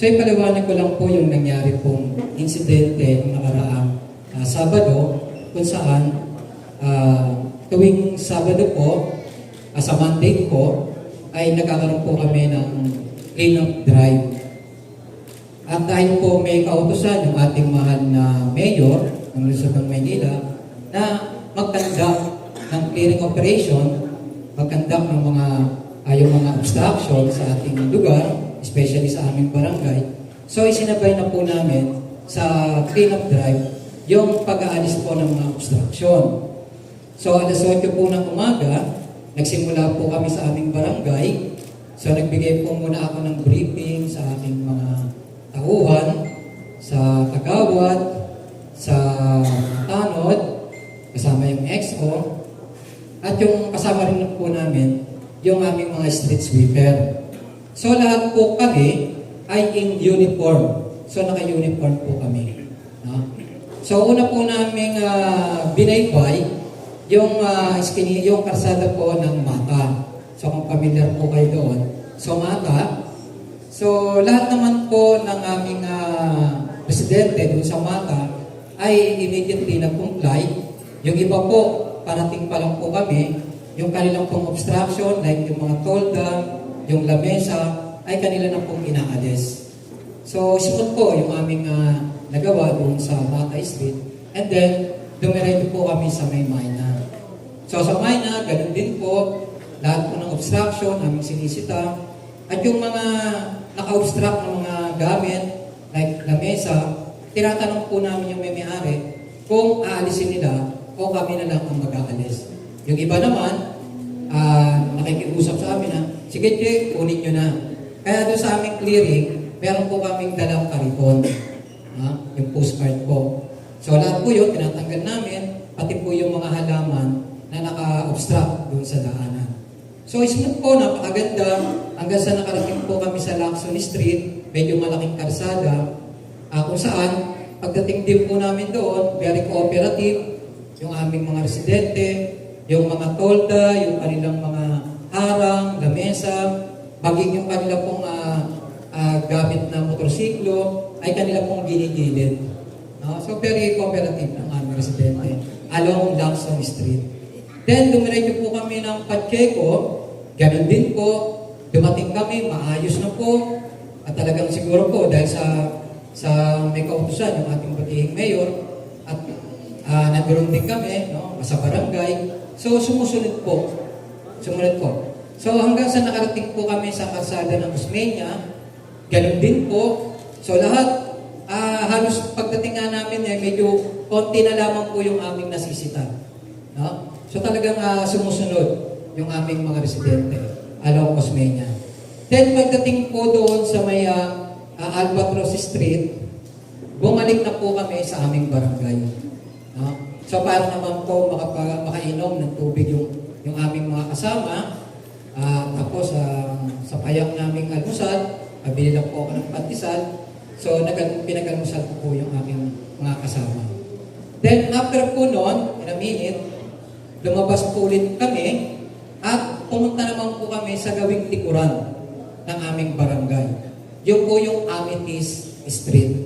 So ipaliwanag ko lang po yung nangyari pong insidente ng nakaraang Sabado, kung saan tuwing Sabado po, sa Monday po, ay nagkakaroon po kami ng clean-up drive. At dahil po may kautusan yung ating mahal na mayor ng Luzon ng Maynila na mag-conduct ng clearing operation, mag-conduct ng yung mga obstruction sa ating lugar, especially sa aming barangay. So isinabay na po namin sa clean-up drive yung pag-aalis po ng mga obstruction. So alas 8 po ng umaga, nagsimula po kami sa aming barangay. So nagbigay po muna ako ng briefing sa ating mga tauhan, sa kagawad, sa tanod, kasama yung XO, at yung kasama rin po namin, yung aming mga street sweeper. So lahat po kami ay in uniform. So naka-uniform po kami. No? So una po namin binaybay yung yung karsada po ng Mata. So kung familiar po kayo doon. So Mata. So lahat naman po ng aming presidente doon sa Mata ay immediately nag-comply. Yung iba po, parating pa lang po kami, yung kanilang pong obstruction, like yung mga tolda, yung lamesa, ay kanila na pong inaalis. So, smooth po yung aming nagawa doon sa Matay Street. And then, dumiretso po kami sa may Mayna. So, sa Mayna, ganun din po, lahat po ng obstruction, aming sinisita. At yung mga naka-obstruct ng mga gamit, like lamesa, tinatanong po namin yung may-ari kung aalisin nila o kami na lang ang mag-aalis. Yung iba naman, nakikiusap sa amin na, sige, kunin nyo na. Kaya doon sa aming clearing, meron po kaming dalang karipon. Yung postcard po. So lahat po yun, tinatanggal namin, pati po yung mga halaman na naka-obstruct doon sa daanan. So smooth po, napakaganda. Hanggang sa nakarating po kami sa Lacson Street, medyo malaking karsada, kung saan, pagdating din po namin doon, very cooperative, yung aming mga residente, yung mga tolda, yung kanilang mga harang, lamesa, maging yung kanilang pong gamit na motorsiklo, ay kanila pong ginigilid. So very cooperative ng aming residente along Lacson Street. Then dumiretso po kami ng Pacheco, ganun din po, dumating kami, maayos na po, at talagang siguro po dahil sa may kautusan yung ating batihing mayor, at nagkaroon din kami, sa barangay. So, sumusunod po. So, hanggang sa nakarating po kami sa kalsada ng Osmeña, ganun din po. So, lahat, halos pagdating nga namin, medyo konti na lamang po yung aming nasisita. No? So, talagang sumusunod yung aming mga residente along Osmeña. Then, pagdating po doon sa may Albatros Street, bumalik na po kami sa aming barangay. No? So, para naman po makainom ng tubig yung aming mga kasama. Tapos, sa payang naming almusal, pabili lang po ako ng pandesal. So, pinag-almusal ko po yung aming mga kasama. Then, after po noon, in a minute, lumabas po ulit kami at pumunta naman po kami sa gawing likuran ng aming barangay. Yun po yung Amethyst Street.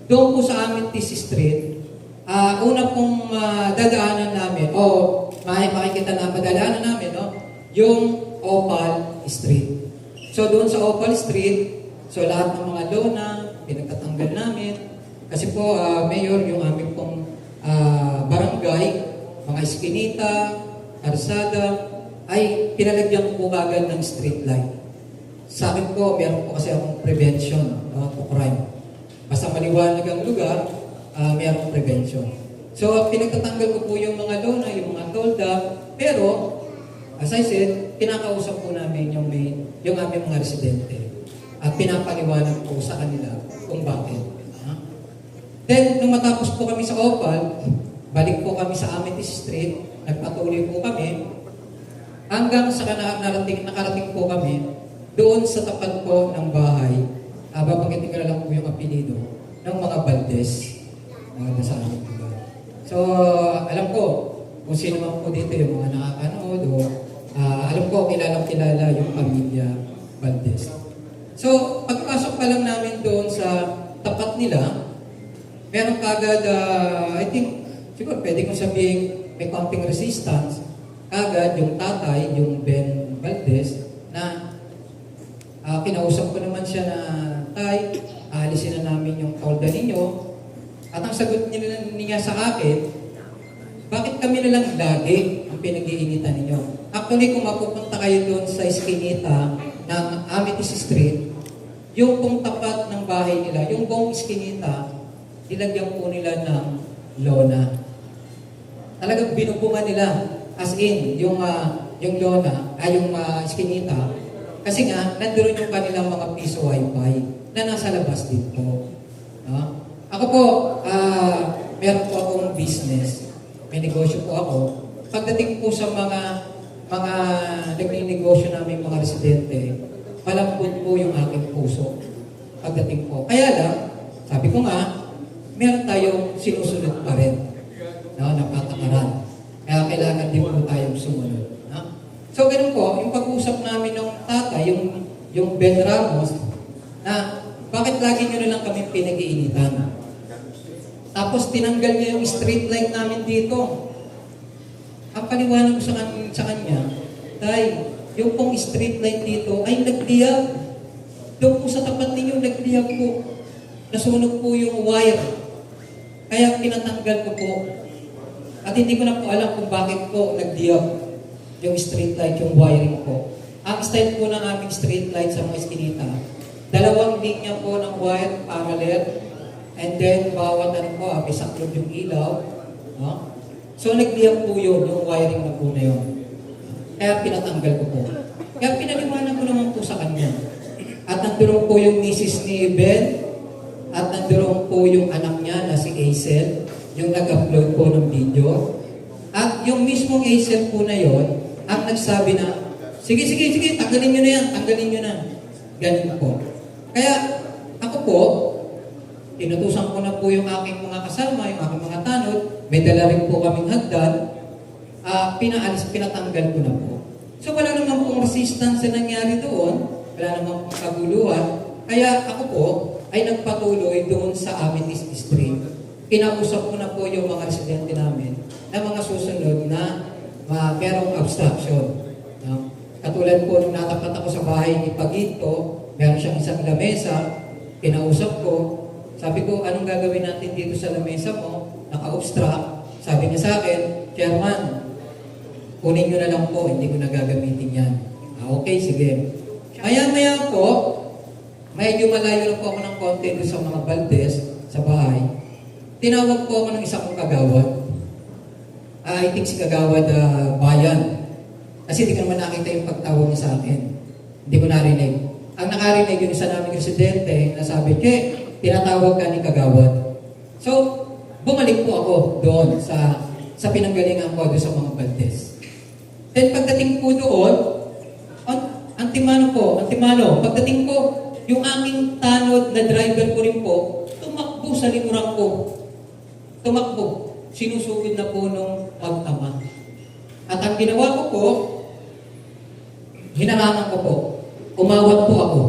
Doon po sa Amethyst Street, una pong dadaanan namin, makikita na padadaanan namin, yung Opal Street. So doon sa Opal Street, so lahat ng mga lona, pinagtatanggal namin. Kasi po, Mayor, yung aming pong barangay, mga eskinita, karsada, ay pinalagyan ko po kagad ng street light. Sa akin po, meron po kasi akong prevention to crime. Basta maliwanag ang lugar, mayroong prevention. So, pinagtatanggal ko po yung mga lona, yung mga tolda, pero, as I said, kinakausap po namin yung aming mga residente. At pinapaliwanag po sa kanila kung bakit. Then, nung matapos po kami sa Opal, balik po kami sa Amethyst Street, nagpatuloy po kami, hanggang sa nakarating po kami, doon sa tapat po ng bahay, babanggitin ko na lang po yung apelido ng mga Valdez. Sa aming lugar. So, alam ko kung sino man po dito yung mga nakakanood o alam ko, kilala yung pamilya Valdez. So, pagpasok pa pa lang namin doon sa tapat nila, meron kagad, I think, siguro pwede kong sabihin, may konting resistance, kagad yung tatay, yung Ben Valdez, na kinausap ko naman siya na, tay, aalisin na namin yung tolda ninyo. At ang sagot niya sa akin, bakit kami na lang lagi ang pinag-iinitan ninyo? Actually, kung mapupunta kayo doon sa iskinita ng Amethyst Street, yung pong tapat ng bahay nila, yung buong iskinita, nilagyan po nila ng lona. Talagang binubungan nila. As in, yung lona, yung iskinita, kasi nga, nandoon yung kanilang mga piso wifi na nasa labas din po. Ako po, meron po akong business. May negosyo po ako. Pagdating po sa mga nagninegosyo namin mga residente, malambot po yung aking puso. Pagdating po. Kaya lang, sabi ko nga, meron tayong sinusunod pa rin. Na patakaran. Kaya kailangan din po tayong sumunod. So, ganun po, yung pag-usap namin ng tatay, yung Ben Ramos, na bakit lagi nyo na lang kami pinag-iinitan? Tapos tinanggal niya yung street light namin dito. Ang paliwanag ko sa kanya, tay, yung pong street light dito ay nagdiyag. Doon po sa tapat ninyo, nagdiyag po. Nasunog po yung wire. Kaya pinatanggal ko po. At hindi ko na po alam kung bakit po nagdiyag yung street light, yung wiring po. Ang style po ng aming street light sa mga iskinita, 2 linya po ng wire parallel, and then bawat may saklog yung ilaw. So nagdiyag po yun, yung wiring na po na yun. Kaya pinatanggal ko po. Kaya pinaliwanag ko naman po sa kanya. At nandurong po yung misis ni Ben, at nandurong po yung anak niya na si Hazel, yung nag-upload po ng video. At yung mismong Hazel po na yon, ang nagsabi na, sige, tanggalin nyo na yan, tanggalin nyo na. Ganun po. Kaya, ako po, tinutusan ko na po yung aking mga kasama, yung aking mga tanod, may dala rin po kaming hagdan, pinatanggal ko na po. So, wala naman pong resistance na nangyari doon, wala naman pong kaguluhan, kaya ako po, ay nagpatuloy doon sa Amethyst Street. Kinausap ko na po yung mga residente namin na mga susunod na merong obstruction. Katulad po nung natapat ako sa bahay ni Pagito, meron siyang isang lamesa, kinausap ko, sabi ko, anong gagawin natin dito sa lamesa mo? Naka-obstruct. Sabi niya sa akin, Chairman, kunin nyo na lang po, hindi ko na gagamitin yan. Okay, sige. Maya-maya po, medyo malayo na po ako ng konti doon sa mga Valdez, sa bahay. Tinawag po ako ng isang kagawad. I think si Kagawad Bayan. Kasi hindi ko naman nakita yung pagtawag niya sa akin. Hindi ko narinig. Ang nakarinig yung isa naming residente na sabi, tinatawag ka ni Kagawad. So, bumalik po ako doon sa pinanggalingan ko doon sa mga Valdez. Then pagdating po doon, Antimano, pagdating ko, yung aking tanod na driver ko rin po, tumakbo sa likuran ko. Tumakbo. Sinusugod na po nung mag-ama. At ang ginawa ko po, hinarangan ko po. Umawat po ako.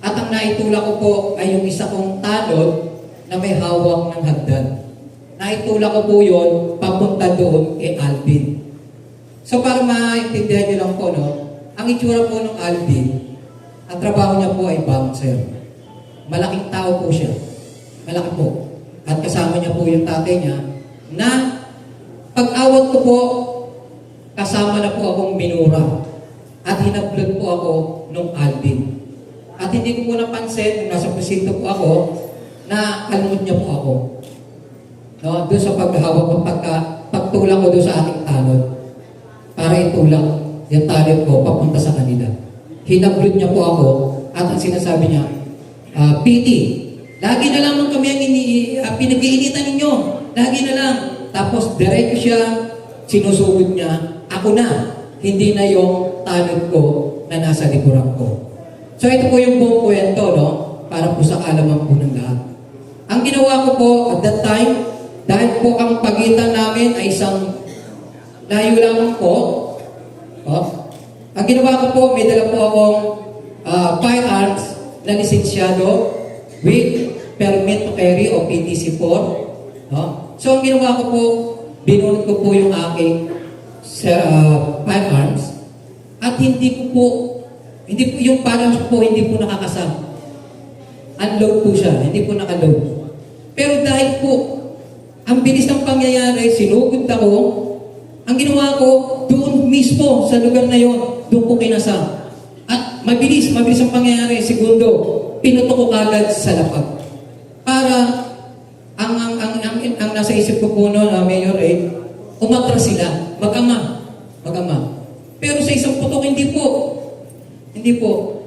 At ang naitula ko po ay yung isa kong tanod na may hawak ng hagdan. Naitula ko po yun papunta doon kay Alvin. So para maintindihan nyo lang po, no? Ang itsura po ng Alvin, ang trabaho niya po ay bouncer. Malaking tao po siya. Malaki po. At kasama niya po yung tatay niya na pag-awat ko po, kasama na po akong minura. At hinablot po ako nung Alvin. At hindi ko po napansin, nung nasa presinto po ako, na kalmot niya po ako. No? Doon sa paghahawak ko, pagtulak ko doon sa aking tanod. Para itulak yung talent ko papunta sa kanila. Hinablot niya po ako at ang sinasabi niya, PT, lagi na lang kami ang pinag-iinitan ninyo. Lagi na lang. Tapos diretso siya, sinusugod niya, ako na, hindi na yung talent ko na nasa likuran ko. So ito po yung buong kwento, no? Para po sa kalaman po ng lahat. Ang ginawa ko po at that time, dahil po ang pagitan namin ay isang layo lamang po, ang ginawa ko po, may dala po akong firearms na lisensyado with permit to carry o PTC4. No? So ang ginawa ko po, binunod ko po yung aking firearms at hindi po yung firearms po hindi po nakakasama. Unload po siya, hindi po nakaload. Pero dahil po, ang bilis ng pangyayari, sinugod ako, ang ginawa ko, doon mismo sa lugar na yon, doon ko kinasama. At mabilis ang pangyayari, segundo, pinuto ko kagad sa lapag. Para, ang nasa isip ko po noon, Mayor Ray, umatras sila, mag-ama. Pero sa isang putok, hindi po. Hindi ko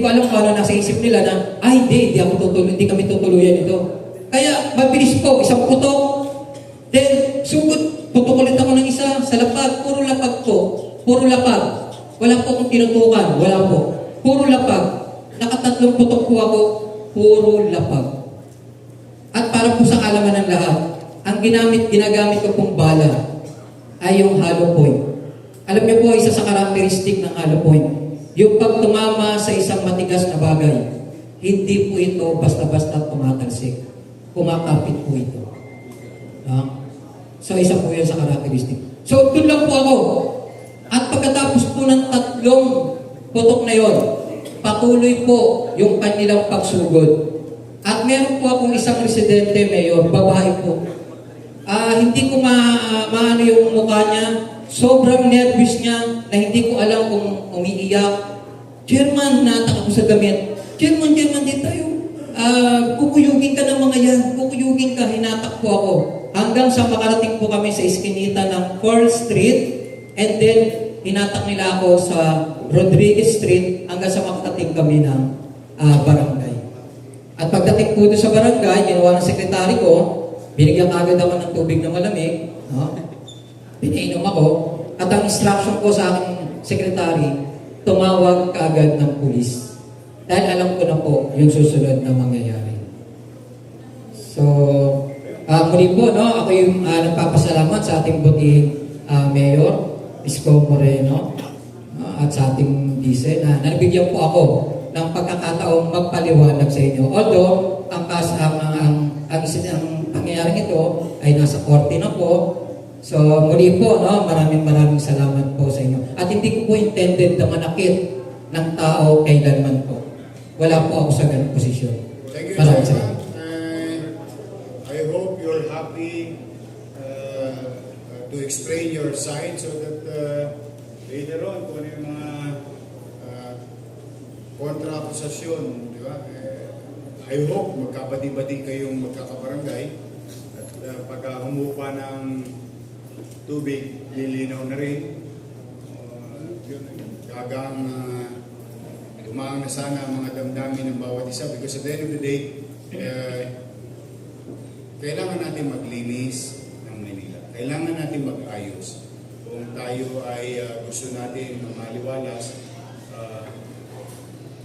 alam kung ano nasa isip nila na, hindi kami tutuluyan ito. Kaya, mabilis po, isang putok, then, sugod, putok ulit ako ng isa sa lapag, puro lapag. Wala po akong tinutukan, wala po. Puro lapag. Nakatatlong putok po ako, puro lapag. At para po sa kalaman ng lahat, ang ginagamit ko pong bala ay yung hollow point. Alam niyo po, isa sa karakteristik ng hollow point, yung pag tumama sa isang matigas na bagay, hindi po ito basta-basta tumatalsik. Kumakapit po ito. So, isa po yan sa karakteristik. So, doon lang po ako. At pagkatapos po ng 3 putok na yon, patuloy po yung kanilang pagsugod. At meron po akong isang residente, Mayor, babae po. Hindi ko maano yung mukha niya. Sobrang nervous niya na hindi ko alam kung umiiyak. Chairman, natak ako sa damit. Chairman, di tayo. Kukuyugin ka ng mga yan. Kukuyugin ka, hinatak po ako. Hanggang sa makarating po kami sa iskinita ng 4th Street. And then, hinatak nila ako sa Rodriguez Street hanggang sa makarating kami ng barangay. At pagdating po doon sa barangay, ginawa ng sekretary ko, binigyan agad ako ng tubig na malamig. Pinainom ako. At ang instruction ko sa aking sekretary, tumawag kaagad ng pulis. Dahil alam ko na po yung susunod na mangyayari. So, muli po, ako yung nagpapasalamat sa ating butihing Mayor, Isko Moreno, at sa ating vice na nabigyan po ako ng pagkakataong magpaliwanag sa inyo. Although, ang pangyayaring ito ay nasa korte na po. So, muli po, maraming salamat po sa inyo. At hindi ko po intended na manakit ng tao kailanman po. Wala po ako sa ganung posisyon. Thank you, Maraming Chairman. salamat. I hope you're happy to explain your side so that later on, kung ano yung mga kontra-akusasyon, di ba? I hope magkabati-bati kayong magkakabarangay at pagka humupa ng tubig, lilinaw na rin. Gagang dumaang na sana ang mga damdamin ng bawat isa because at the end of the day, kailangan natin maglinis ng Manila. Kailangan natin mag-ayos. Kung tayo ay gusto natin na maliwalas,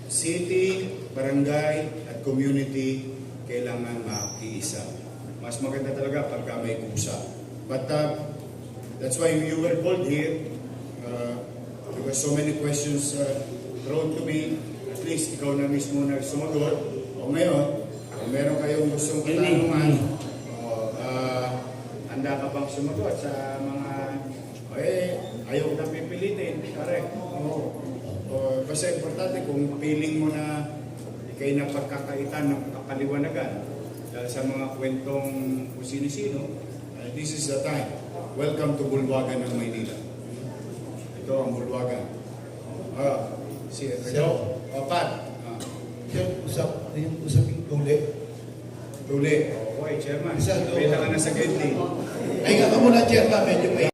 city, barangay, at community, kailangan makiisa. Mas maganda talaga pagka may kusa. But that's why you were called here because so many questions thrown to me. At least ikaw na mismo na sumagot. O ngayon, kung meron kayong gustong katanungan, handa ka bang sumagot sa mga ayaw na pipilitin. Correct. Basta importante kung feeling mo na ikay na pagkakaitan ng kapaliwanagan dahil sa mga kwentong kung sino-sino, this is the time. Welcome to Bulwagan ng Maynila. Ito ang Bulwagan. Pat. Yung usaping tuli. Tuli. Okay, Chairman. Pila ka na sa gate. Ay, nga ka muna, Chairman. Medyo may